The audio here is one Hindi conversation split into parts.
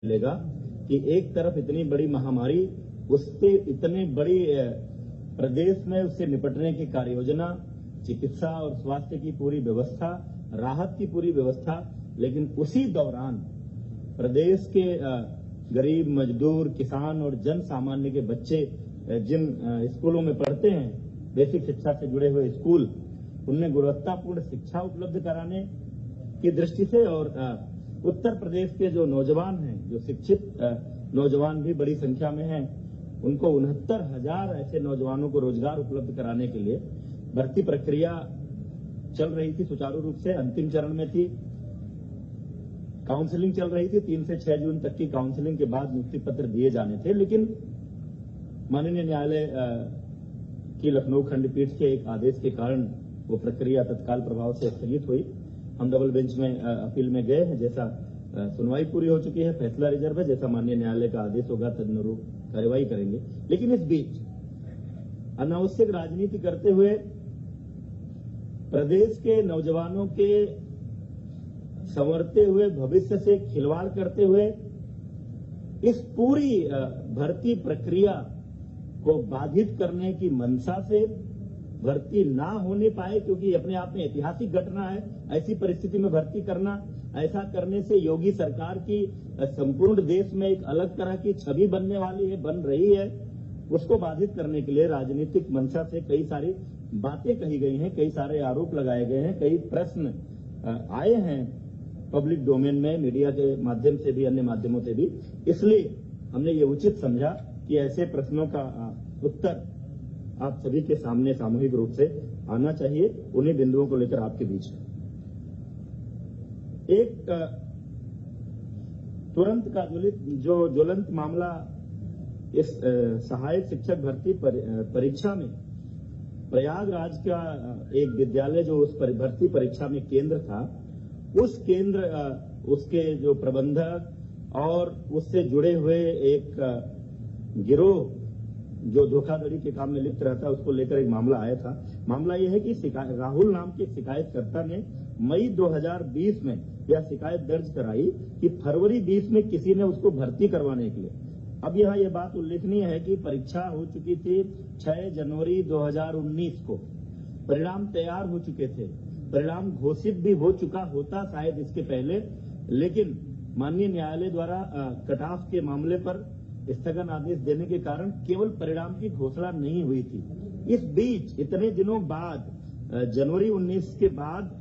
मिलेगा कि एक तरफ इतनी बड़ी महामारी, उससे इतने बड़ी प्रदेश में उससे निपटने की कार्ययोजना, चिकित्सा और स्वास्थ्य की पूरी व्यवस्था, राहत की पूरी व्यवस्था, लेकिन उसी दौरान प्रदेश के गरीब मजदूर, किसान और जन सामान्य के बच्चे जिन स्कूलों में पढ़ते हैं, बेसिक शिक्षा से जुड़े हुए स्कूल, उनमें गुणवत्तापूर्ण शिक्षा उपलब्ध कराने की दृष्टि से और उत्तर प्रदेश के जो नौजवान हैं, जो शिक्षित नौजवान भी बड़ी संख्या में हैं, उनको 69,000 ऐसे नौजवानों को रोजगार उपलब्ध कराने के लिए भर्ती प्रक्रिया चल रही थी सुचारू रूप से, अंतिम चरण में थी। काउंसलिंग चल रही थी, 3 से 6 जून तक की काउंसलिंग के बाद नियुक्ति पत्र दिए जाने थे, लेकिन माननीय न्यायालय की लखनऊ खंडपीठ के एक आदेश के कारण वो प्रक्रिया तत्काल प्रभाव से स्थगित हुई। हम डबल बेंच में अपील में गए हैं, जैसा सुनवाई पूरी हो चुकी है, फैसला रिजर्व है, जैसा माननीय न्यायालय का आदेश होगा तदनुरूप कार्रवाई करेंगे। लेकिन इस बीच अनावश्यक राजनीति करते हुए प्रदेश के नौजवानों के संवरते हुए भविष्य से खिलवाड़ करते हुए इस पूरी भर्ती प्रक्रिया को बाधित करने की मंशा से भर्ती ना होने पाए, क्योंकि अपने आप में ऐतिहासिक घटना है। ऐसी परिस्थिति में भर्ती करना, ऐसा करने से योगी सरकार की संपूर्ण देश में एक अलग तरह की छवि बनने वाली है, बन रही है। उसको बाधित करने के लिए राजनीतिक मंशा से कई सारी बातें कही गई हैं, कई सारे आरोप लगाए गए हैं, कई प्रश्न आए हैं पब्लिक डोमेन में, मीडिया के माध्यम से भी, अन्य माध्यमों से भी। इसलिए हमने ये उचित समझा कि ऐसे प्रश्नों का उत्तर आप सभी के सामने सामूहिक रूप से आना चाहिए। उन्हीं बिंदुओं को लेकर आपके बीच है एक तुरंत का जो ज्वलंत मामला इस सहायक शिक्षक भर्ती परीक्षा में प्रयागराज का एक विद्यालय जो उस भर्ती परीक्षा में केंद्र था, उस केंद्र उसके जो प्रबंधक और उससे जुड़े हुए एक गिरोह जो धोखाधड़ी के काम में लिप्त रहता है, उसको लेकर एक मामला आया था। मामला यह है कि राहुल नाम के शिकायतकर्ता ने मई 2020 में यह शिकायत दर्ज कराई कि फरवरी 20 में किसी ने उसको भर्ती करवाने के लिए। अब यहाँ यह बात उल्लेखनीय है कि परीक्षा हो चुकी थी 6 जनवरी 2019 को, परिणाम तैयार हो चुके थे, परिणाम घोषित भी हो चुका होता शायद इसके पहले, लेकिन माननीय न्यायालय द्वारा कट ऑफ के मामले पर स्थगन आदेश देने के कारण केवल परिणाम की घोषणा नहीं हुई थी। इस बीच इतने दिनों बाद, जनवरी 19 के बाद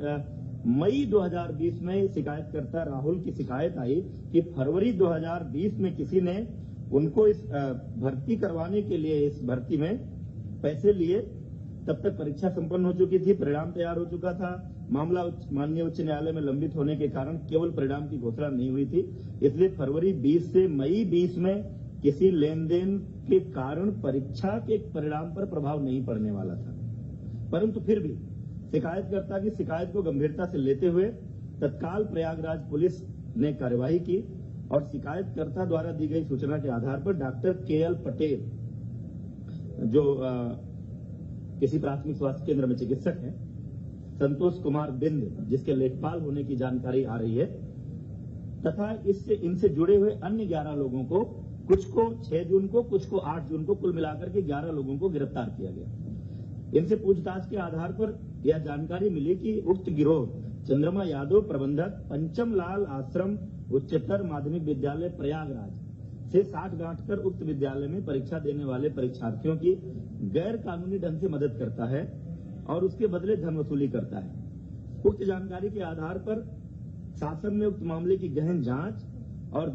मई 2020 में शिकायतकर्ता राहुल की शिकायत आई कि फरवरी 2020 में किसी ने उनको इस भर्ती करवाने के लिए इस भर्ती में पैसे लिए। तब तक परीक्षा संपन्न हो चुकी थी, परिणाम तैयार हो चुका था। मामला माननीय उच्च न्यायालय में लंबित होने के कारण केवल परिणाम की घोषणा नहीं हुई थी। इसलिए फरवरी 20 से मई 20 में किसी लेन देन के कारण परीक्षा के परिणाम पर प्रभाव नहीं पड़ने वाला था। परंतु फिर भी शिकायतकर्ता की शिकायत को गंभीरता से लेते हुए तत्काल प्रयागराज पुलिस ने कार्यवाही की और शिकायतकर्ता द्वारा दी गई सूचना के आधार पर डॉक्टर KL पटेल, जो किसी प्राथमिक स्वास्थ्य केंद्र में चिकित्सक हैं, संतोष कुमार बिंद, जिसके लेखपाल होने की जानकारी आ रही है, तथा इनसे जुड़े हुए अन्य 11 लोगों को, कुछ को 6 जून को, कुछ को 8 जून को, कुल मिलाकर के 11 लोगों को गिरफ्तार किया गया। इनसे पूछताछ के आधार पर यह जानकारी मिली कि उक्त गिरोह चंद्रमा यादव, प्रबंधक, पंचम लाल आश्रम उच्चतर माध्यमिक विद्यालय प्रयागराज से साठ गांठ कर उक्त विद्यालय में परीक्षा देने वाले परीक्षार्थियों की गैर कानूनी ढंग से मदद करता है और उसके बदले धन वसूली करता है। उक्त जानकारी के आधार पर शासन ने उक्त मामले की गहन जांच और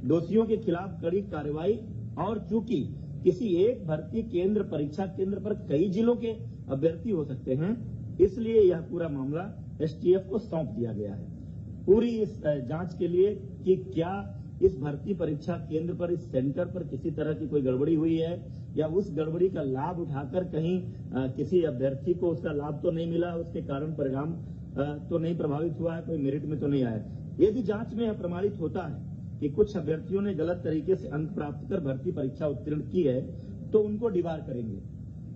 दोषियों के खिलाफ कड़ी कार्रवाई, और चूंकि किसी एक भर्ती केंद्र, परीक्षा केंद्र पर कई जिलों के अभ्यर्थी हो सकते हैं, इसलिए यह पूरा मामला STF को सौंप दिया गया है। पूरी इस जांच के लिए कि क्या इस भर्ती परीक्षा केंद्र पर, इस सेंटर पर किसी तरह की कोई गड़बड़ी हुई है या उस गड़बड़ी का लाभ उठाकर कहीं किसी अभ्यर्थी को उसका लाभ तो नहीं मिला, उसके कारण परिणाम तो नहीं प्रभावित हुआ है, कोई मेरिट में तो नहीं आया। यदि जांच में यह प्रमाणित होता है कि कुछ अभ्यर्थियों ने गलत तरीके से अंक प्राप्त कर भर्ती परीक्षा उत्तीर्ण की है, तो उनको डिबार करेंगे।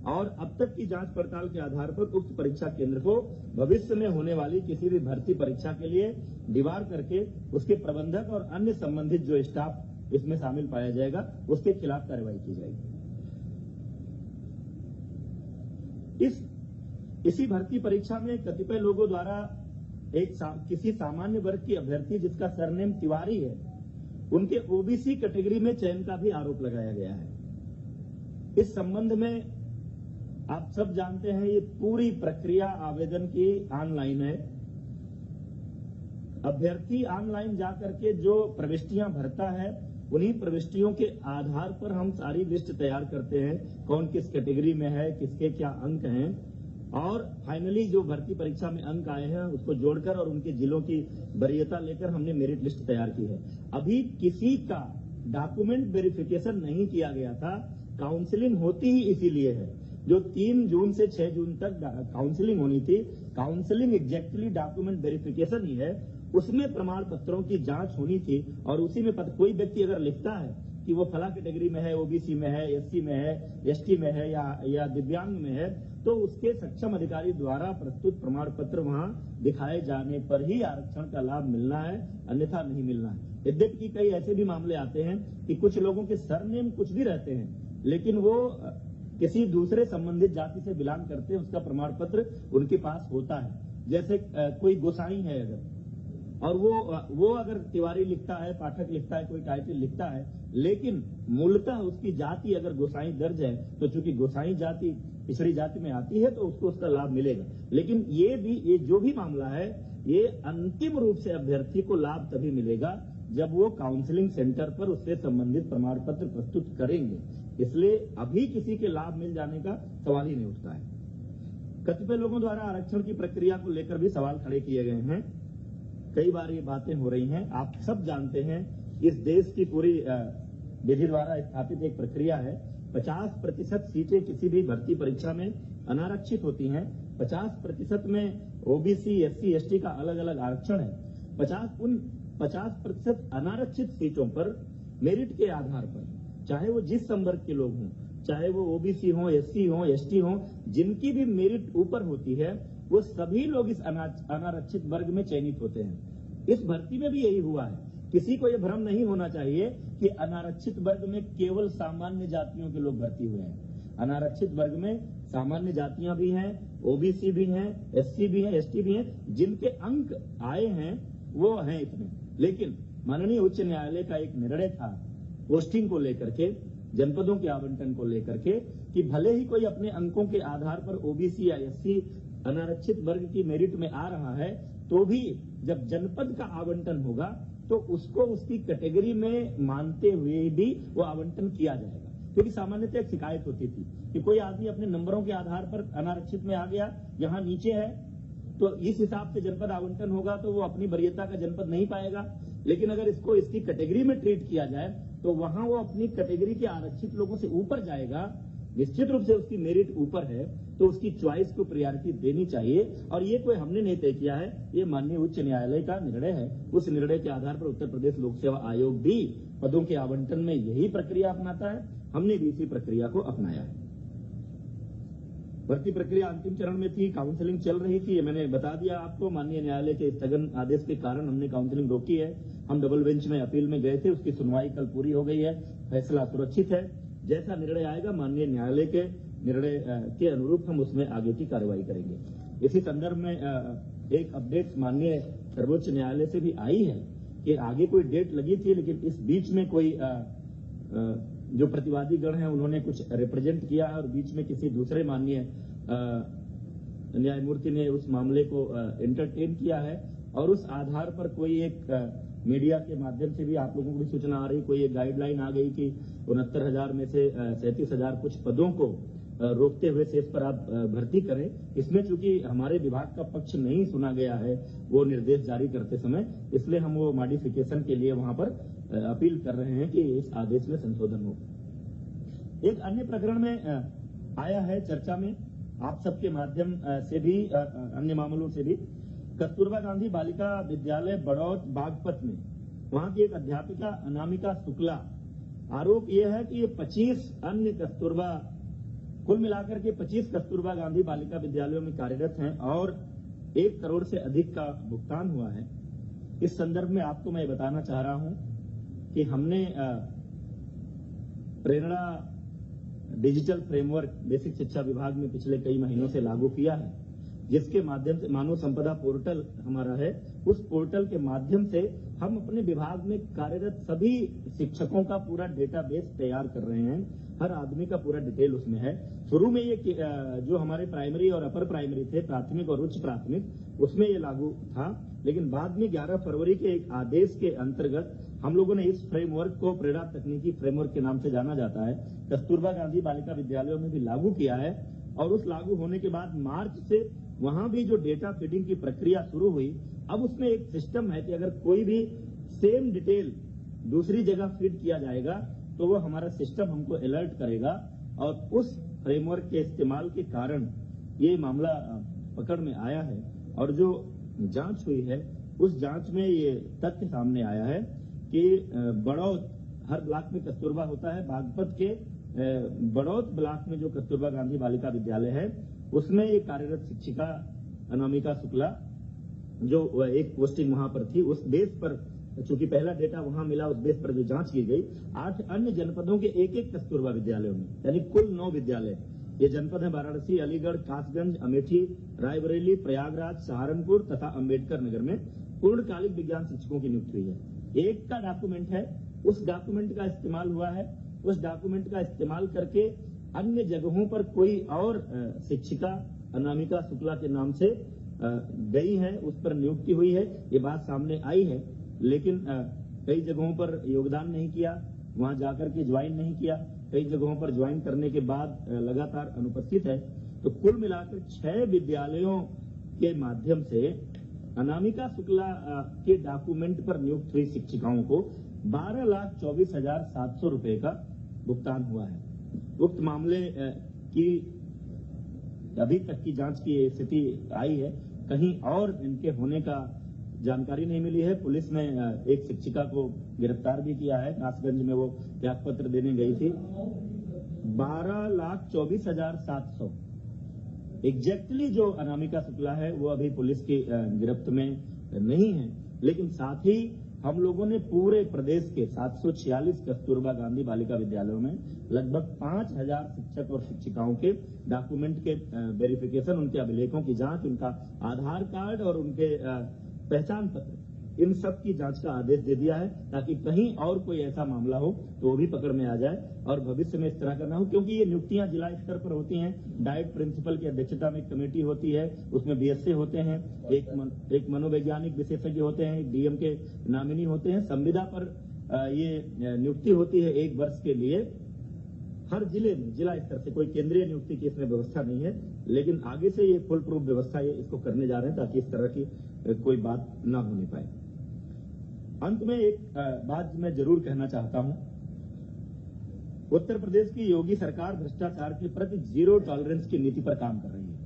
और अब तक की जांच पड़ताल के आधार पर उक्त परीक्षा केंद्र को भविष्य में होने वाली किसी भी भर्ती परीक्षा के लिए डिवार करके उसके प्रबंधक और अन्य संबंधित जो स्टाफ इसमें शामिल पाया जाएगा उसके खिलाफ कार्रवाई की जाएगी। इसी भर्ती परीक्षा में कतिपय लोगों द्वारा किसी सामान्य वर्ग की अभ्यर्थी जिसका सरनेम तिवारी है उनके ओबीसी कैटेगरी में चयन का भी आरोप लगाया गया है। इस संबंध में आप सब जानते हैं ये पूरी प्रक्रिया आवेदन की ऑनलाइन है। अभ्यर्थी ऑनलाइन जाकर के जो प्रविष्टियां भरता है उन्हीं प्रविष्टियों के आधार पर हम सारी लिस्ट तैयार करते हैं, कौन किस कैटेगरी में है, किसके क्या अंक हैं, और फाइनली जो भर्ती परीक्षा में अंक आए हैं उसको जोड़कर और उनके जिलों की वरीयता लेकर हमने मेरिट लिस्ट तैयार की है। अभी किसी का डॉक्यूमेंट वेरिफिकेशन नहीं किया गया था। काउंसलिंग होती ही इसीलिए है। जो 3 जून से 6 जून तक काउंसलिंग होनी थी, काउंसलिंग एग्जैक्टली डॉक्यूमेंट वेरिफिकेशन ही है। उसमें प्रमाण पत्रों की जांच होनी थी और उसी में कोई व्यक्ति अगर लिखता है कि वो फला कैटेगरी में है, ओबीसी में है, एससी में है, एसटी में है या दिव्यांग में है, तो उसके सक्षम अधिकारी द्वारा प्रस्तुत प्रमाण पत्र वहां दिखाए जाने पर ही आरक्षण का लाभ मिलना है, अन्यथा नहीं मिलना है। यद्यपि कि कई ऐसे भी मामले आते हैं कि कुछ लोगों के सरनेम कुछ भी रहते हैं लेकिन वो किसी दूसरे संबंधित जाति से बिलोंग करते हैं, उसका प्रमाण पत्र उनके पास होता है। जैसे कोई गोसाई है अगर, और वो अगर तिवारी लिखता है, पाठक लिखता है, कोई टाइटल लिखता है, लेकिन मूलतः उसकी जाति अगर गोसाई दर्ज है तो चूंकि गोसाई जाति पिछड़ी जाति में आती है तो उसको उसका लाभ मिलेगा। लेकिन ये जो भी मामला है ये अंतिम रूप से अभ्यर्थी को लाभ तभी मिलेगा जब वो काउंसलिंग सेंटर पर उससे संबंधित प्रमाण पत्र प्रस्तुत करेंगे। इसलिए अभी किसी के लाभ मिल जाने का सवाल ही नहीं उठता है। कतिपय लोगों द्वारा आरक्षण की प्रक्रिया को लेकर भी सवाल खड़े किए गए हैं। कई बार ये बातें हो रही हैं। आप सब जानते हैं इस देश की पूरी विधि द्वारा स्थापित एक प्रक्रिया है। 50% सीटें किसी भी भर्ती परीक्षा में अनारक्षित होती हैं। 50% में ओबीसी, एससी, एसटी का अलग अलग आरक्षण है। 50% अनारक्षित सीटों पर मेरिट के आधार पर, चाहे वो जिस संवर्ग के लोग हों, चाहे वो ओबीसी हों, एससी हों, एसटी हों, जिनकी भी मेरिट ऊपर होती है वो सभी लोग इस अनारक्षित वर्ग में चयनित होते हैं। इस भर्ती में भी यही हुआ है। किसी को यह भ्रम नहीं होना चाहिए कि अनारक्षित वर्ग में केवल सामान्य जातियों के लोग भर्ती हुए हैं। अनारक्षित वर्ग में सामान्य जातियां भी हैं, ओबीसी भी हैं, एससी भी हैं, एसटी भी हैं। जिनके अंक आए हैं वो हैं इसमें। लेकिन माननीय उच्च न्यायालय का एक निर्णय था पोस्टिंग को लेकर के, जनपदों के आवंटन को लेकर के, कि भले ही कोई अपने अंकों के आधार पर ओबीसी या एससी अनारक्षित वर्ग की मेरिट में आ रहा है तो भी जब जनपद का आवंटन होगा तो उसको उसकी कैटेगरी में मानते हुए भी वो आवंटन किया जाएगा। क्योंकि सामान्यतः एक शिकायत होती थी कि कोई आदमी अपने नंबरों के आधार पर अनारक्षित में आ गया, यहाँ नीचे है, तो इस हिसाब से जनपद आवंटन होगा तो वो अपनी वरीयता का जनपद नहीं पाएगा। लेकिन अगर इसको इसकी कैटेगरी में ट्रीट किया जाए तो वहां वो अपनी कैटेगरी के आरक्षित लोगों से ऊपर जाएगा। निश्चित रूप से उसकी मेरिट ऊपर है तो उसकी च्वाइस को प्रायोरिटी देनी चाहिए। और ये कोई हमने नहीं तय किया है, ये माननीय उच्च न्यायालय का निर्णय है। उस निर्णय के आधार पर उत्तर प्रदेश लोक सेवा आयोग भी पदों के आवंटन में यही प्रक्रिया अपनाता है। हमने भी इसी प्रक्रिया को अपनाया है। भर्ती प्रक्रिया अंतिम चरण में थी, काउंसलिंग चल रही थी, ये मैंने बता दिया आपको। माननीय न्यायालय के स्थगन आदेश के कारण हमने काउंसलिंग रोकी है। हम डबल बेंच में अपील में गए थे, उसकी सुनवाई कल पूरी हो गई है। फैसला सुरक्षित है। जैसा निर्णय आएगा माननीय न्यायालय के निर्णय के अनुरूप हम उसमें आगे की कार्रवाई करेंगे। इसी संदर्भ में एक अपडेट माननीय सर्वोच्च न्यायालय से भी आई है कि आगे कोई डेट लगी थी, लेकिन इस बीच में कोई जो प्रतिवादी गण है उन्होंने कुछ रिप्रेजेंट किया है और बीच में किसी दूसरे माननीय न्यायमूर्ति ने उस मामले को एंटरटेन किया है और उस आधार पर कोई एक मीडिया के माध्यम से भी आप लोगों को भी सूचना आ रही, कोई एक गाइडलाइन आ गई कि 69,000 में से 37,000 कुछ पदों को रोकते हुए शेष पर आप भर्ती करें। इसमें चूंकि हमारे विभाग का पक्ष नहीं सुना गया है वो निर्देश जारी करते समय, इसलिए हम वो मॉडिफिकेशन के लिए वहां पर अपील कर रहे हैं कि इस आदेश में संशोधन हो। एक अन्य प्रकरण में आया है चर्चा में आप सबके माध्यम से भी, अन्य मामलों से भी, कस्तूरबा गांधी बालिका विद्यालय बड़ौत बागपत में वहां की एक अध्यापिका अनामिका शुक्ला, आरोप यह है कि ये 25 अन्य कस्तूरबा कुल मिलाकर के 25 कस्तूरबा गांधी बालिका विद्यालयों में कार्यरत हैं और 1 करोड़ से अधिक का भुगतान हुआ है। इस संदर्भ में आपको मैं बताना चाह रहा हूं कि हमने प्रेरणा डिजिटल फ्रेमवर्क बेसिक शिक्षा विभाग में पिछले कई महीनों से लागू किया है, जिसके माध्यम से मानव संपदा पोर्टल हमारा है। उस पोर्टल के माध्यम से हम अपने विभाग में कार्यरत सभी शिक्षकों का पूरा डेटाबेस तैयार कर रहे हैं। हर आदमी का पूरा डिटेल उसमें है। शुरू में ये जो हमारे प्राइमरी और अपर प्राइमरी थे, प्राथमिक और उच्च प्राथमिक, उसमें ये लागू था, लेकिन बाद में 11 फरवरी के एक आदेश के अंतर्गत हम लोगों ने इस फ्रेमवर्क को प्रेरणा तकनीकी फ्रेमवर्क के नाम से जाना जाता है, कस्तूरबा गांधी बालिका विद्यालयों में भी लागू किया है। और उस लागू होने के बाद मार्च से वहां भी जो डेटा फीडिंग की प्रक्रिया शुरू हुई, अब उसमें एक सिस्टम है कि अगर कोई भी सेम डिटेल दूसरी जगह फीड किया जाएगा तो वो हमारा सिस्टम हमको अलर्ट करेगा। और उस फ्रेमवर्क के इस्तेमाल के कारण ये मामला पकड़ में आया है। और जो जांच हुई है उस जांच में ये तथ्य सामने आया है कि बड़ौद, हर ब्लॉक में कस्तूरबा होता है, बागपत के बड़ौद ब्लॉक में जो कस्तूरबा गांधी बालिका विद्यालय है उसमें ये कार्यरत शिक्षिका अनामिका शुक्ला जो एक पोस्टिंग वहां पर थी, उस बेस पर चूंकि पहला डेटा वहां मिला, उस बेस पर जो जांच की गई 8 अन्य जनपदों के एक कस्तूरबा विद्यालयों में, यानी कुल 9 विद्यालय। ये जनपद है वाराणसी, अलीगढ़, कासगंज, अमेठी, रायबरेली, प्रयागराज, सहारनपुर तथा अंबेडकर नगर में पूर्णकालिक विज्ञान शिक्षकों की नियुक्ति हुई है। एक का डॉक्यूमेंट है, उस डॉक्यूमेंट का इस्तेमाल हुआ है। उस डॉक्यूमेंट का इस्तेमाल करके अन्य जगहों पर कोई और शिक्षिका अनामिका शुक्ला के नाम से गई है, उस पर नियुक्ति हुई है, ये बात सामने आई है। लेकिन कई जगहों पर योगदान नहीं किया, वहां जाकर के ज्वाइन नहीं किया, कई जगहों पर ज्वाइन करने के बाद लगातार अनुपस्थित है। तो कुल मिलाकर 6 विद्यालयों के माध्यम से अनामिका शुक्ला के डॉक्यूमेंट पर नियुक्त हुई शिक्षिकाओं को 12,24,700 रुपए का भुगतान हुआ है। उक्त मामले की अभी तक की जांच की स्थिति आई है, कहीं और इनके होने का जानकारी नहीं मिली है। पुलिस ने एक शिक्षिका को गिरफ्तार भी किया है, कासगंज में वो त्यागपत्र देने गई थी। 12,24,700 एग्जैक्टली जो अनामिका शुक्ला है वो अभी पुलिस की गिरफ्त में नहीं है, लेकिन साथ ही हम लोगों ने पूरे प्रदेश के 746 कस्तूरबा गांधी बालिका विद्यालयों में लगभग 5,000 शिक्षक और शिक्षिकाओं के डॉक्यूमेंट के वेरिफिकेशन, उनके अभिलेखों की जांच, उनका आधार कार्ड और उनके पहचान पत्र, इन सब की जांच का आदेश दे दिया है, ताकि कहीं और कोई ऐसा मामला हो तो वो भी पकड़ में आ जाए और भविष्य में इस तरह का ना हो। क्योंकि ये नियुक्तियां जिला स्तर पर होती हैं, डाइट प्रिंसिपल की अध्यक्षता में एक कमेटी होती है, उसमें बीएसए होते हैं, एक मनोवैज्ञानिक विशेषज्ञ होते हैं, एक डीएम के नामिनी होते हैं। संविदा पर ये नियुक्ति होती है 1 वर्ष के लिए। हर जिले में जिला स्तर से कोई केंद्रीय नियुक्ति की इसमें व्यवस्था नहीं है, लेकिन आगे से ये फुल प्रूफ व्यवस्था ये इसको करने जा रहे हैं ताकि इस तरह की कोई बात ना होने पाए। अंत में एक बात मैं जरूर कहना चाहता हूं, उत्तर प्रदेश की योगी सरकार भ्रष्टाचार के प्रति जीरो टॉलरेंस की नीति पर काम कर रही है।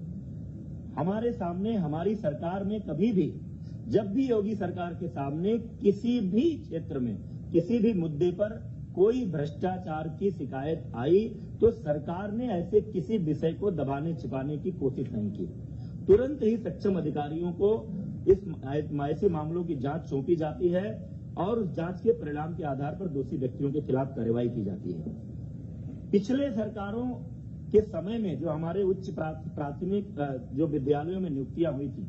हमारे सामने, हमारी सरकार में कभी भी, जब भी योगी सरकार के सामने किसी भी क्षेत्र में, किसी भी मुद्दे पर कोई भ्रष्टाचार की शिकायत आई तो सरकार ने ऐसे किसी विषय को दबाने छिपाने की कोशिश नहीं की। तुरंत ही सक्षम अधिकारियों को ऐसे मामलों की जांच सौंपी जाती है और उस जांच के परिणाम के आधार पर दोषी व्यक्तियों के खिलाफ कार्रवाई की जाती है। पिछले सरकारों के समय में जो हमारे उच्च प्राथमिक जो विद्यालयों में नियुक्तियां हुई थी,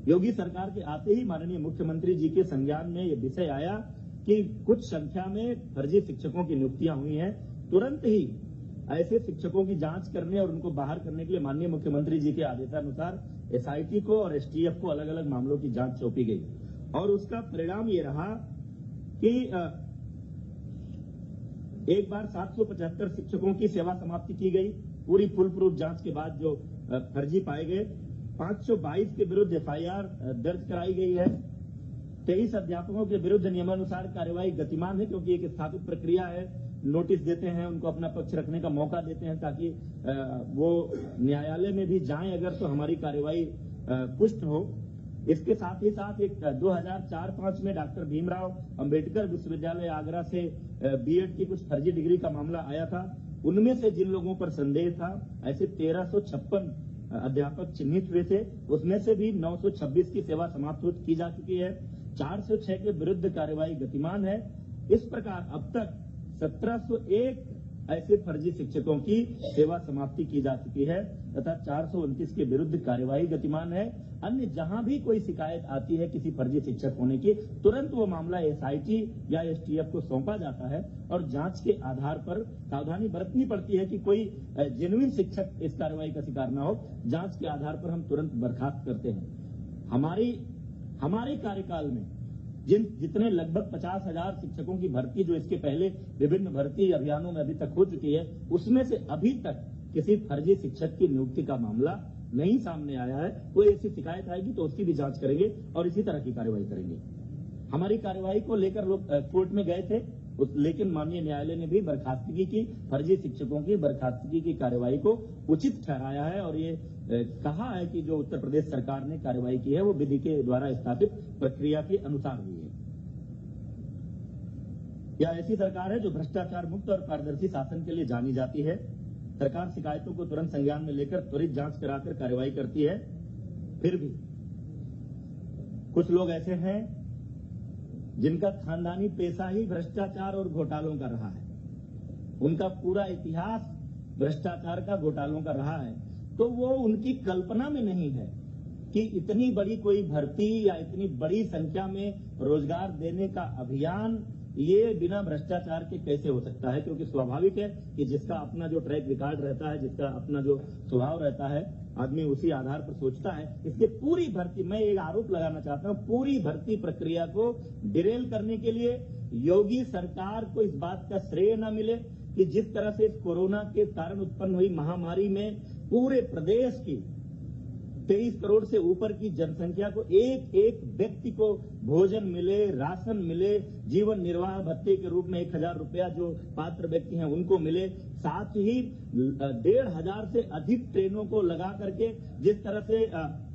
योगी सरकार के आते ही माननीय मुख्यमंत्री जी के संज्ञान में यह विषय आया कि कुछ संख्या में फर्जी शिक्षकों की नियुक्तियां हुई हैं। तुरंत ही ऐसे शिक्षकों की जांच करने और उनको बाहर करने के लिए माननीय मुख्यमंत्री जी के आदेशानुसार एसआईटी को और एसटीएफ को अलग अलग मामलों की जांच सौंपी गई और उसका परिणाम ये रहा कि एक बार 775 शिक्षकों की सेवा समाप्ति की गई। पूरी फुल प्रूफ जांच के बाद जो फर्जी पाए गए, 522 के विरुद्ध एफआईआर दर्ज कराई गई है। 23 अध्यापकों के विरुद्ध नियमानुसार कार्यवाही गतिमान है, क्योंकि एक स्थापित प्रक्रिया है। नोटिस देते हैं, उनको अपना पक्ष रखने का मौका देते हैं ताकि वो न्यायालय में भी जाएं अगर तो हमारी कार्यवाही पुष्ट हो। इसके साथ ही साथ एक 2004-05 में डॉक्टर भीमराव अंबेडकर विश्वविद्यालय आगरा से बीएड की कुछ फर्जी डिग्री का मामला आया था। उनमें से जिन लोगों पर संदेह था, ऐसे 1356 अध्यापक चिन्हित हुए थे, उसमें से भी 926 की सेवा समाप्त की जा चुकी है। 406 के विरुद्ध कार्यवाही गतिमान है। इस प्रकार अब तक 1701 ऐसे फर्जी शिक्षकों की सेवा समाप्ति की जा चुकी है तथा 429 के विरुद्ध कार्यवाही गतिमान है। अन्य जहां भी कोई शिकायत आती है किसी फर्जी शिक्षक होने की, तुरंत वो मामला एसआईटी या एसटीएफ को सौंपा जाता है और जांच के आधार पर सावधानी बरतनी पड़ती है कि कोई जेन्युइन शिक्षक इस कार्रवाई का शिकार न हो। जांच के आधार पर हम तुरंत बर्खास्त करते हैं। हमारे कार्यकाल में जितने लगभग 50,000 शिक्षकों की भर्ती जो इसके पहले विभिन्न भर्ती अभियानों में अभी तक हो चुकी है, उसमें से अभी तक किसी फर्जी शिक्षक की नियुक्ति का मामला नहीं सामने आया है। कोई ऐसी शिकायत आएगी तो उसकी भी जांच करेंगे और इसी तरह की कार्रवाई करेंगे। हमारी कार्रवाई को लेकर लोग कोर्ट में गए थे, लेकिन माननीय न्यायालय ने भी बर्खास्तगी की, फर्जी शिक्षकों की बर्खास्तगी की कार्रवाई को उचित ठहराया है और ये कहा है कि जो उत्तर प्रदेश सरकार ने कार्रवाई की है वो विधि के द्वारा स्थापित प्रक्रिया के अनुसार हुई है। यह ऐसी सरकार है जो भ्रष्टाचार मुक्त और पारदर्शी शासन के लिए जानी जाती है। सरकार शिकायतों को तुरंत संज्ञान में लेकर त्वरित जांच कराकर कार्रवाई करती है। फिर भी कुछ लोग ऐसे हैं जिनका खानदानी पेशा ही भ्रष्टाचार और घोटालों का रहा है। उनका पूरा इतिहास भ्रष्टाचार का, घोटालों का रहा है, तो वो उनकी कल्पना में नहीं है कि इतनी बड़ी कोई भर्ती या इतनी बड़ी संख्या में रोजगार देने का अभियान ये बिना भ्रष्टाचार के कैसे हो सकता है। क्योंकि स्वाभाविक है कि जिसका अपना जो ट्रैक रिकॉर्ड रहता है, जिसका अपना जो स्वभाव रहता है, आदमी उसी आधार पर सोचता है। इसलिए पूरी भर्ती, मैं एक आरोप लगाना चाहता हूं, पूरी भर्ती प्रक्रिया को डिरेल करने के लिए योगी सरकार को इस बात का श्रेय न मिले कि जिस तरह से कोरोना के कारण उत्पन्न हुई महामारी में पूरे प्रदेश की 23 करोड़ से ऊपर की जनसंख्या को एक एक व्यक्ति को भोजन मिले, राशन मिले, जीवन निर्वाह भत्ते के रूप में 1,000 रुपया जो पात्र व्यक्ति हैं उनको मिले, साथ ही 1,500 से अधिक ट्रेनों को लगा करके जिस तरह से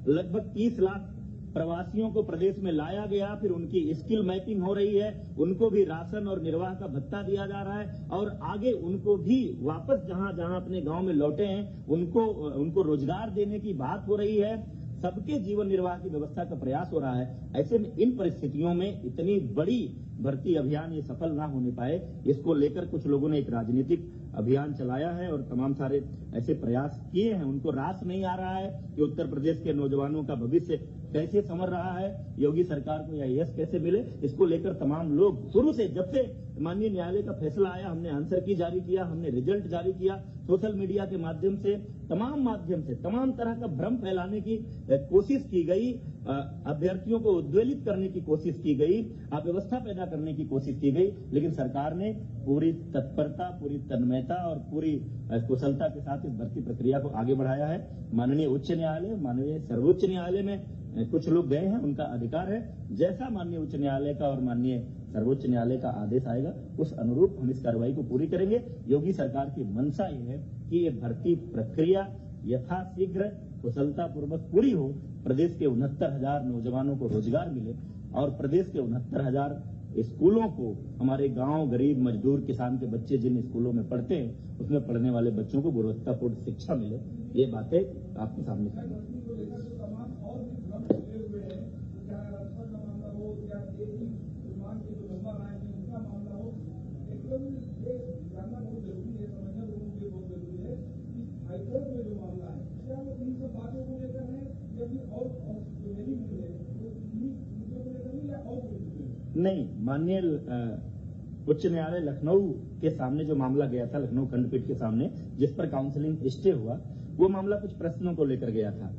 लगभग 30 लाख प्रवासियों को प्रदेश में लाया गया, फिर उनकी स्किल मैपिंग हो रही है, उनको भी राशन और निर्वाह का भत्ता दिया जा रहा है और आगे उनको भी वापस जहां जहां अपने गांव में लौटे हैं उनको रोजगार देने की बात हो रही है। सबके जीवन निर्वाह की व्यवस्था का प्रयास हो रहा है। ऐसे में इन परिस्थितियों में इतनी बड़ी भर्ती अभियान ये सफल ना होने पाए, इसको लेकर कुछ लोगों ने एक राजनीतिक अभियान चलाया है और तमाम सारे ऐसे प्रयास किए हैं। उनको रास नहीं आ रहा है कि उत्तर प्रदेश के नौजवानों का भविष्य कैसे संवर रहा है, योगी सरकार को यह यश कैसे मिले, इसको लेकर तमाम लोग शुरू से, जब से माननीय न्यायालय का फैसला आया, हमने आंसर की जारी किया, हमने रिजल्ट जारी किया, सोशल मीडिया के माध्यम से तमाम तरह का भ्रम फैलाने की कोशिश की गई, अभ्यर्थियों को उद्वेलित करने की कोशिश की गई, अव्यवस्था पैदा करने की कोशिश की गई, लेकिन सरकार ने पूरी तत्परता, पूरी तन्मयता और पूरी कुशलता के साथ इस भर्ती प्रक्रिया को आगे बढ़ाया है। माननीय उच्च न्यायालय, माननीय सर्वोच्च न्यायालय में कुछ लोग गए हैं, उनका अधिकार है। जैसा माननीय उच्च न्यायालय का और माननीय सर्वोच्च न्यायालय का आदेश आएगा उस अनुरूप हम इस कार्रवाई को पूरी करेंगे। योगी सरकार की मंशा ये है कि ये भर्ती प्रक्रिया यथाशीघ्र कुशलतापूर्वक पूरी हो, प्रदेश के 69,000 नौजवानों को रोजगार मिले और प्रदेश के 69,000 स्कूलों को, हमारे गांव गरीब मजदूर किसान के बच्चे जिन स्कूलों में पढ़ते हैं उसमें पढ़ने वाले बच्चों को गुणवत्तापूर्ण शिक्षा मिले। ये बातें आपके सामने नहीं, माननीय उच्च न्यायालय लखनऊ के सामने जो मामला गया था, लखनऊ खंडपीठ के सामने, जिस पर काउंसलिंग स्टे हुआ, वो मामला कुछ प्रश्नों को लेकर गया था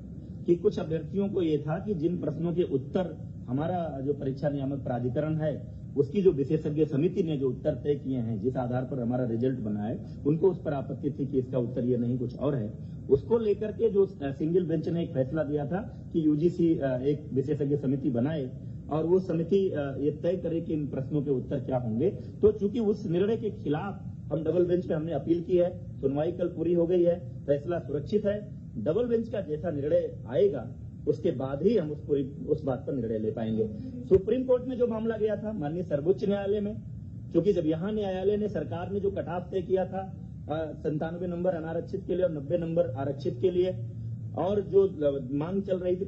कि कुछ अभ्यर्थियों को ये था कि जिन प्रश्नों के उत्तर हमारा जो परीक्षा नियामक प्राधिकरण है उसकी जो विशेषज्ञ समिति ने जो उत्तर तय किए हैं, जिस आधार पर हमारा रिजल्ट बना है, उनको उस पर आपत्ति थी कि इसका उत्तर ये नहीं कुछ और है। उसको लेकर के जो सिंगल बेंच ने एक फैसला दिया था कि यूजीसी एक विशेषज्ञ समिति बनाए और वो समिति ये तय करे कि इन प्रश्नों के उत्तर क्या होंगे। तो चूंकि उस निर्णय के खिलाफ हम डबल बेंच पे हमने अपील की है, सुनवाई कल पूरी हो गई है, फैसला सुरक्षित है। डबल बेंच का जैसा निर्णय आएगा उसके बाद ही हम उस बात पर निर्णय ले पाएंगे। सुप्रीम कोर्ट में जो मामला गया था माननीय सर्वोच्च न्यायालय में, क्योंकि जब यहाँ न्यायालय ने, सरकार ने जो कट ऑफ तय किया था 97 नंबर अनारक्षित के लिए और 90 नंबर आरक्षित के लिए, और जो मांग चल रही थी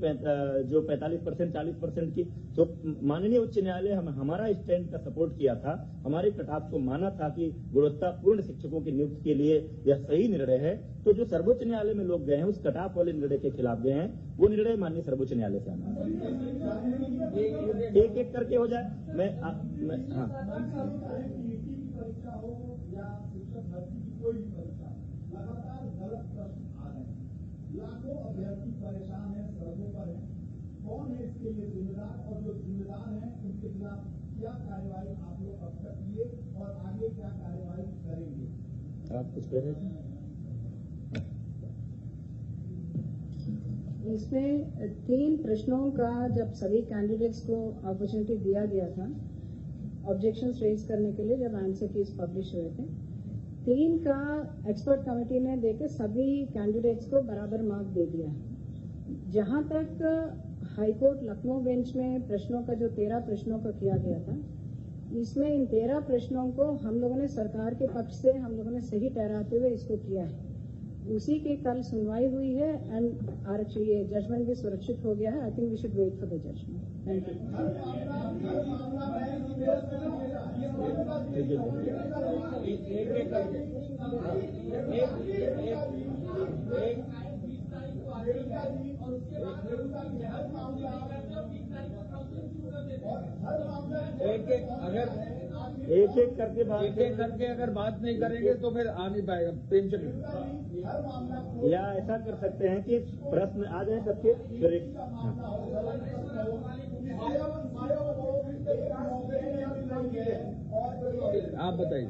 जो 45% 40% की, तो माननीय उच्च न्यायालय हमारा स्टैंड का सपोर्ट किया था, हमारे कटाफ को माना था कि गुणवत्तापूर्ण शिक्षकों की नियुक्ति के लिए यह सही निर्णय है। तो जो सर्वोच्च न्यायालय में लोग गए हैं उस कटाफ वाले निर्णय के खिलाफ गए हैं, वो निर्णय माननीय सर्वोच्च न्यायालय से आना। एक एक करके हो जाए। लाखों अभ्यर्थी परेशान है, सड़कों पर है, कौन है इसके लिए जिम्मेदार, और जो जिम्मेदार हैं उनके खिलाफ क्या कार्रवाई आप लोग अब तक किए और आगे क्या कार्रवाई करेंगे? आप कुछ कह रहे थे? इसमें 3 प्रश्नों का जब सभी कैंडिडेट्स को अपॉर्चुनिटी दिया गया था ऑब्जेक्शंस रेज करने के लिए, जब आंसर कीज पब्लिश हुए थे, 3 का एक्सपर्ट कमेटी ने देकर सभी कैंडिडेट्स को बराबर मार्क दे दिया है। जहां तक हाईकोर्ट लखनऊ बेंच में प्रश्नों का जो 13 प्रश्नों का किया गया था, इसमें इन 13 प्रश्नों को हम लोगों ने सरकार के पक्ष से हम लोगों ने सही ठहराते हुए इसको किया है। उसी की कल सुनवाई हुई है एंड आरक्षण ये जजमेंट भी सुरक्षित हो गया है। I think we should wait for the judgement. Thank एक एक करके अगर बात नहीं करेंगे तो फिर आ नहीं पाएगा पेंशन। या ऐसा कर सकते हैं कि प्रश्न आ जाए सबके, फिर एक आप बताइए।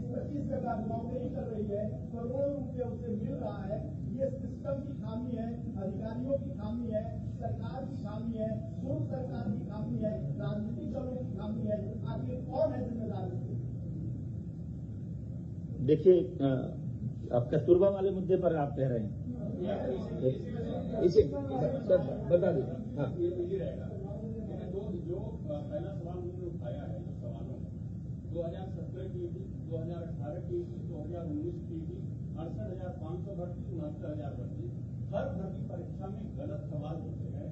25,000 नौकरी कर रही है, करोड़ों रुपये उसे मिल रहा है। ये सिस्टम की खामी है, अधिकारियों की खामी है, सरकार की खामी है, पूर्व सरकार की खामी है, राजनीतिक दलों की खामी है। आखिर कौन है जिम्मेदार? देखिए, अब कस्तूरबा वाले मुद्दे पर आप कह रहे हैं, इसे बता दीजिए। हाँ, जो पहला सवाल उन्होंने उठाया है, जो सवालों 2017 की थी, 2018 की थी, 2019 की थी, 68,500 भर्ती, 69,000 भर्ती। हर भर्ती परीक्षा में गलत सवाल होते हैं।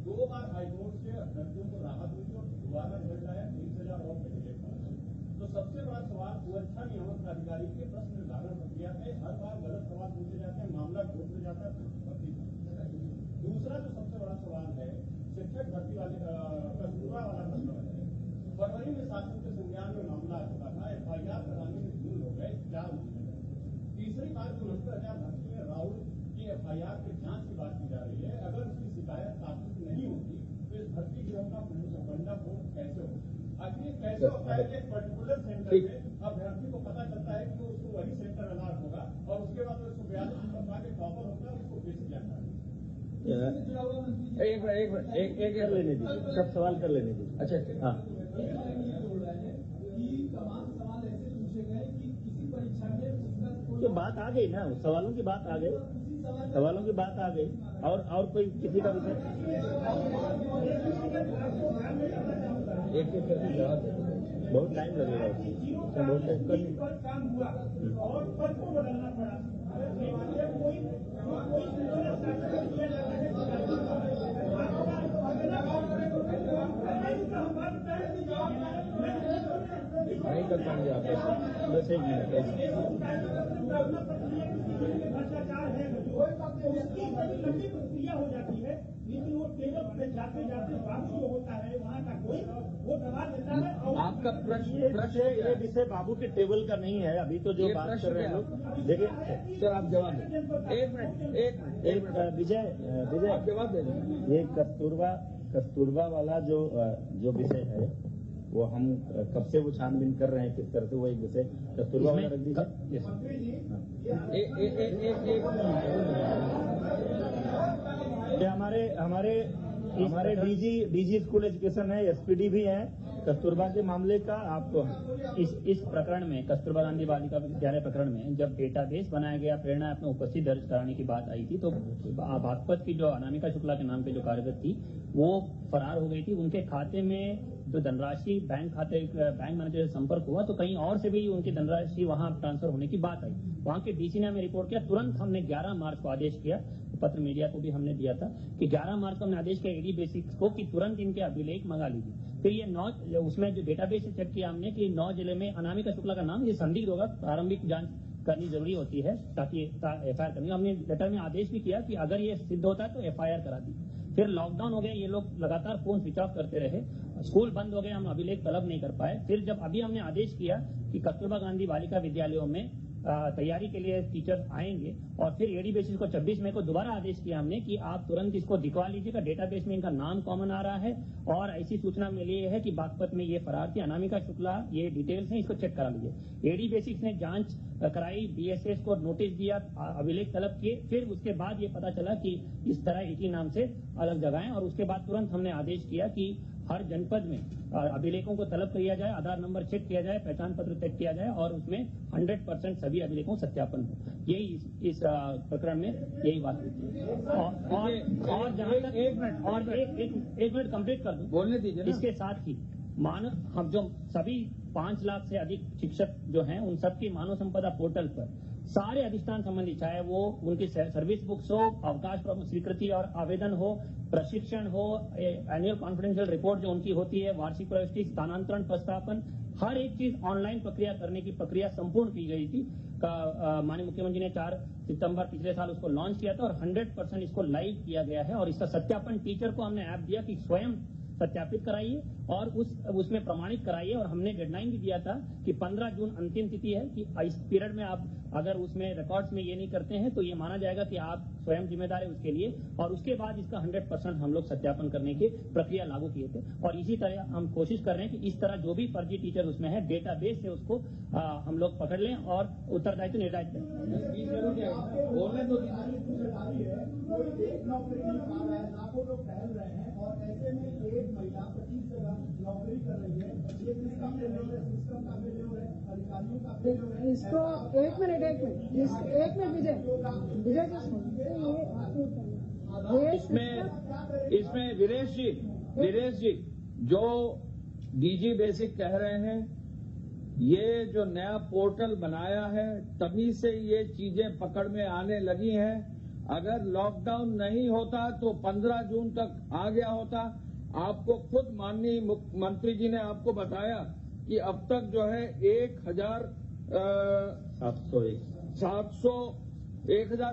2 बार हाईकोर्ट से अभ्यर्थियों को राहत मिली और दोबारा रिजल्ट आया 30,000 और कैंडिडेट पास। तो सबसे बड़ा सवाल सुरक्षा नियामक प्राधिकारी के प्रश्न निर्धारण प्रक्रिया में हर बार गलत सवाल पूछे जाते हैं, मामला कोर्ट में जाता है, भर्ती। दूसरा जो सबसे बड़ा सवाल है शिक्षक भर्ती वाले कस्तूरबा वाला प्रश्न है। फरवरी में शासन के संज्ञान में मामला आ चुका था, FIR कराने में जून हो गए, क्या उचित है? तीसरी बात 69,000 भर्ती में राहुल की FIR की जांच की बात की जा रही है। अगर उसकी शिकायत तात्विक नहीं होती तो इस भर्ती गिरोह का भंडाफोड़ कैसे हो? आखिर कैसे होता है कि पर्टिकुलर सेंटर में अभ्यर्थी को पता चलता है कि उसको वही सेंटर अलाट होगा और उसके बाद 142 नंबर पा के टॉपर होता है, उसको कैसे जानकारी? एक कर लेने दीजिए, सब सवाल कर लेने दीजिए। अच्छा, हाँ, तो बात आ गई ना, सवालों की बात आ गई, सवालों की बात आ गई। और कोई किसी का विषय एक एक करके जवाब दे, बहुत टाइम लगेगा उसमें, बहुत टाइम और पद को बदलना पड़ा। नहीं कर पाएंगे आप। बस 1 मिनट। भ्रष्टाचार है, उसकी बड़ी लंबी प्रक्रिया हो जाती है, लेकिन वो टेबल पे जाते जाते बाबू जो होता है वहाँ का कोई वो दबा देता है। और आपका ये विषय बाबू के टेबल का नहीं है। अभी तो जो बात कर रहे हैं लोग, देखिए सर, आप जवाब दें। एक मिनट विजय आप जवाब दें। ये कस्तूरबा वाला जो विषय है वो हम कब से वो छानबीन कर रहे हैं, किस तरह से वो एक विषय कस्तूरबा वाला रख दीजिए। हमारे डीजी स्कूल एजुकेशन है, SPD भी है कस्तूरबा के मामले का। आप इस प्रकरण में कस्तूरबा गांधी बालिका विद्यालय प्रकरण में जब डेटाबेस बनाया गया, प्रेरणा ऐप में उपस्थित दर्ज कराने की बात आई थी, तो बागपत की जो अनामिका शुक्ला के नाम पे जो कार्यरत थी वो फरार हो गई थी। उनके खाते में तो धनराशि बैंक मैनेजर से संपर्क हुआ तो कहीं और से भी उनकी धनराशि वहां ट्रांसफर होने की बात आई। वहां के डीसी ने हमें रिपोर्ट किया, तुरंत हमने 11 मार्च को आदेश किया, पत्र मीडिया को भी हमने दिया था कि 11 मार्च को हमने आदेश किया एडी बेसिक्स को कि तुरंत इनके अभिलेख मंगा लीजिए। फिर ये उसमें जो डेटाबेस से चेक किया हमने कि 9 जिले में अनामिका शुक्ला का नाम ये संदिग्ध होगा, प्रारंभिक जांच करनी जरूरी होती है ताकि एफआईआर करनी। हमने लेटर में आदेश भी किया कि अगर ये सिद्ध होता है तो एफआईआर करा दी। फिर लॉकडाउन हो गया, ये लोग लगातार फोन स्विच ऑफ करते रहे, स्कूल बंद हो गए, हम अभिलेख तलब नहीं कर पाए। फिर जब अभी हमने आदेश किया कि कस्तूरबा गांधी बालिका विद्यालयों में तैयारी के लिए टीचर्स आएंगे और फिर एडी बेसिस को 26 मई को दोबारा आदेश किया हमने कि आप तुरंत इसको दिखवा लीजिएगा, डेटाबेस में इनका नाम कॉमन आ रहा है और ऐसी सूचना मिली है कि बागपत में ये फरार थी, अनामिका शुक्ला, ये डिटेल्स हैं, इसको चेक करा लीजिए। एडी बेसिक्स ने जांच कराई, बीएसएस को नोटिस दिया, अभिलेख तलब किए, फिर उसके बाद ये पता चला कि इस तरह एक ही नाम से अलग जगह है और उसके बाद तुरंत हमने आदेश किया कि हर जनपद में अभिलेखों को तलब किया जाए, आधार नंबर चेक किया जाए, पहचान पत्र चेक किया जाए और उसमें 100% सभी अभिलेखों सत्यापन हो। यही इस प्रकरण में यही बात हुई है। और जहां तक एक मिनट कंप्लीट कर दूं, बोलने दीजिए। इसके साथ ही हम जो सभी 5 लाख से अधिक शिक्षक जो हैं उन सबकी मानव संपदा पोर्टल पर सारे अधिष्ठान संबंधी, चाहे वो उनकी सर्विस बुक्स हो, अवकाश स्वीकृति और आवेदन हो, प्रशिक्षण हो, एनुअल कॉन्फिडेंशियल रिपोर्ट जो उनकी होती है, वार्षिक प्रविष्टि, स्थानांतरण प्रस्तापन, हर एक चीज ऑनलाइन प्रक्रिया करने की प्रक्रिया संपूर्ण की गई थी। माननीय मुख्यमंत्री ने 4 सितंबर पिछले साल उसको लॉन्च किया था और 100% इसको लाइव किया गया है और इसका सत्यापन टीचर को हमने ऐप दिया कि स्वयं सत्यापित कराइए और उसमें प्रमाणित कराइए। और हमने डेडलाइन भी दिया था कि 15 जून अंतिम तिथि है कि इस पीरियड में आप अगर उसमें रिकॉर्ड्स में ये नहीं करते हैं तो ये माना जाएगा कि आप स्वयं जिम्मेदार है उसके लिए। और उसके बाद इसका 100% हम लोग सत्यापन करने की प्रक्रिया लागू किए थे और इसी तरह हम कोशिश कर रहे हैं कि इस तरह जो भी फर्जी टीचर उसमें है डेटाबेस से उसको हम लोग पकड़ लें और उत्तरदायित्व निर्धारित करें। बोलने तो कोई एक नौकरी नहीं पा रहा है, लाखों लोग टहल रहे हैं और ऐसे में एक महिला 25 जगह नौकरी कर रही है। ये सिस्टम का फेल्योर है, अधिकारियों का फेल्योर है। इसको एक मिनट विजय इसमें वीरेश जी जो डीजी बेसिक कह रहे हैं, ये जो नया पोर्टल बनाया है तभी से ये चीजें पकड़ में आने लगी हैं। अगर लॉकडाउन नहीं होता तो 15 जून तक आ गया होता। आपको खुद माननीय मुख्यमंत्री जी ने आपको बताया कि अब तक जो है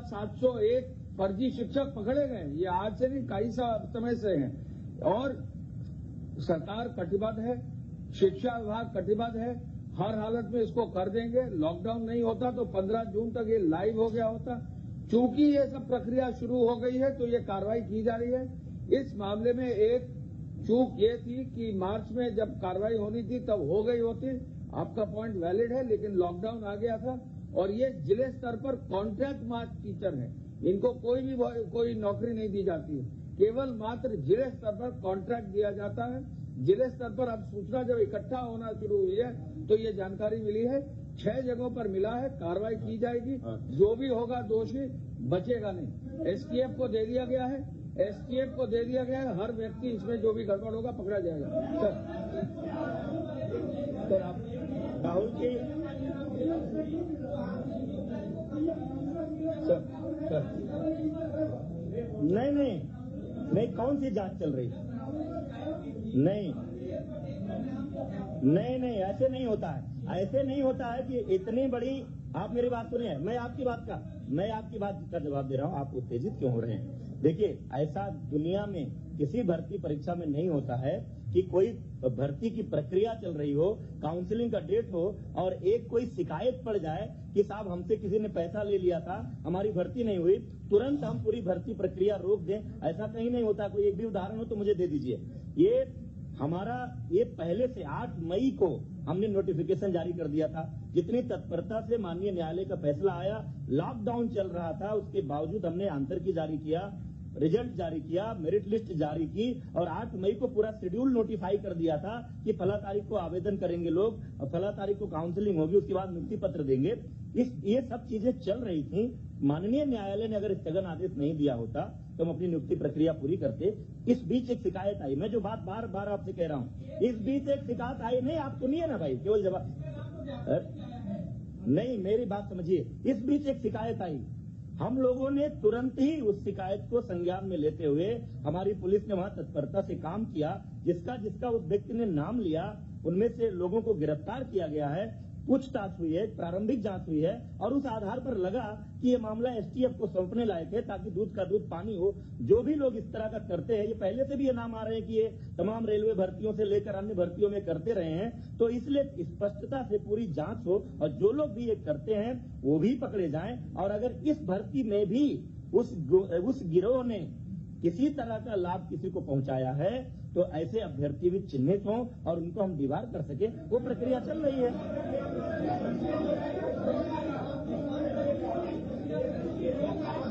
1701 फर्जी शिक्षक पकड़े गए। ये आज से नहीं, कई समय से हैं और सरकार कटिबद्ध है, शिक्षा विभाग कटिबद्ध है, हर हालत में इसको कर देंगे। लॉकडाउन नहीं होता तो 15 जून तक ये लाइव हो गया होता। चूंकि ये सब प्रक्रिया शुरू हो गई है तो ये कार्रवाई की जा रही है। इस मामले में एक चूक ये थी कि मार्च में जब कार्रवाई होनी थी तब हो गई होती। आपका पॉइंट वैलिड है, लेकिन लॉकडाउन आ गया था और ये जिले स्तर पर कॉन्ट्रैक्ट मार्च टीचर हैं, इनको कोई नौकरी नहीं दी जाती है, केवल मात्र जिले स्तर पर कॉन्ट्रैक्ट दिया जाता है। जिले स्तर पर अब सूचना जब इकट्ठा होना शुरू हुई है तो ये जानकारी मिली है, 6 जगहों पर मिला है, कार्रवाई की जाएगी। जो भी होगा दोषी बचेगा नहीं। एसटीएफ को दे दिया गया है, हर व्यक्ति इसमें जो भी गड़बड़ होगा पकड़ा जाएगा। सर आप राहुल की सर नहीं कौन सी जांच चल रही है? नहीं ऐसे नहीं होता है। ऐसे नहीं होता है कि इतनी बड़ी, आप मेरी बात सुनिए, मैं आपकी बात का जवाब दे रहा हूं, आप उत्तेजित क्यों हो रहे हैं? देखिए, ऐसा दुनिया में किसी भर्ती परीक्षा में नहीं होता है कि कोई भर्ती की प्रक्रिया चल रही हो, काउंसलिंग का डेट हो और एक कोई शिकायत पड़ जाए कि साहब हमसे किसी ने पैसा ले लिया था, हमारी भर्ती नहीं हुई, तुरंत हम पूरी भर्ती प्रक्रिया रोक दें। ऐसा कहीं नहीं होता। कोई एक भी उदाहरण हो तो मुझे दे दीजिए। ये पहले से 8 मई को हमने नोटिफिकेशन जारी कर दिया था। जितनी तत्परता से माननीय न्यायालय का फैसला आया, लॉकडाउन चल रहा था, उसके बावजूद हमने आंतर की जारी किया, रिजल्ट जारी किया, मेरिट लिस्ट जारी की और 8 मई को पूरा शेड्यूल नोटिफाई कर दिया था कि फला तारीख को आवेदन करेंगे लोग और फला तारीख को काउंसलिंग होगी, उसके बाद नियुक्ति पत्र देंगे। ये सब चीजें चल रही थी। माननीय न्यायालय ने अगर स्थगन आदेश नहीं दिया होता तो हम अपनी नियुक्ति प्रक्रिया पूरी करते। इस बीच एक शिकायत आई, मैं जो बात बार बार आपसे कह रहा हूँ, इस बीच एक शिकायत आई, नहीं आप सुनिए ना भाई, केवल जवाब नहीं, मेरी बात समझिए। इस बीच एक शिकायत आई, हम लोगों ने तुरंत ही उस शिकायत को संज्ञान में लेते हुए हमारी पुलिस ने वहां तत्परता से काम किया। जिसका जिसका उस व्यक्ति ने नाम लिया उनमें से लोगों को गिरफ्तार किया गया है, पूछताछ हुई है, प्रारंभिक जांच हुई है और उस आधार पर लगा कि ये मामला एसटीएफ को सौंपने लायक है ताकि दूध का दूध पानी हो। जो भी लोग इस तरह का करते हैं, ये पहले से भी ये नाम आ रहे हैं कि ये तमाम रेलवे भर्तियों से लेकर अन्य भर्तियों में करते रहे हैं, तो इसलिए स्पष्टता से पूरी जांच हो और जो लोग भी ये करते हैं वो भी पकड़े जाएं। और अगर इस भर्ती में भी उस गिरोह ने किसी तरह का लाभ किसी को पहुंचाया है तो ऐसे अभ्यर्थी भी चिन्हित हों और उनको हम दीवार कर सके, वो प्रक्रिया चल रही है।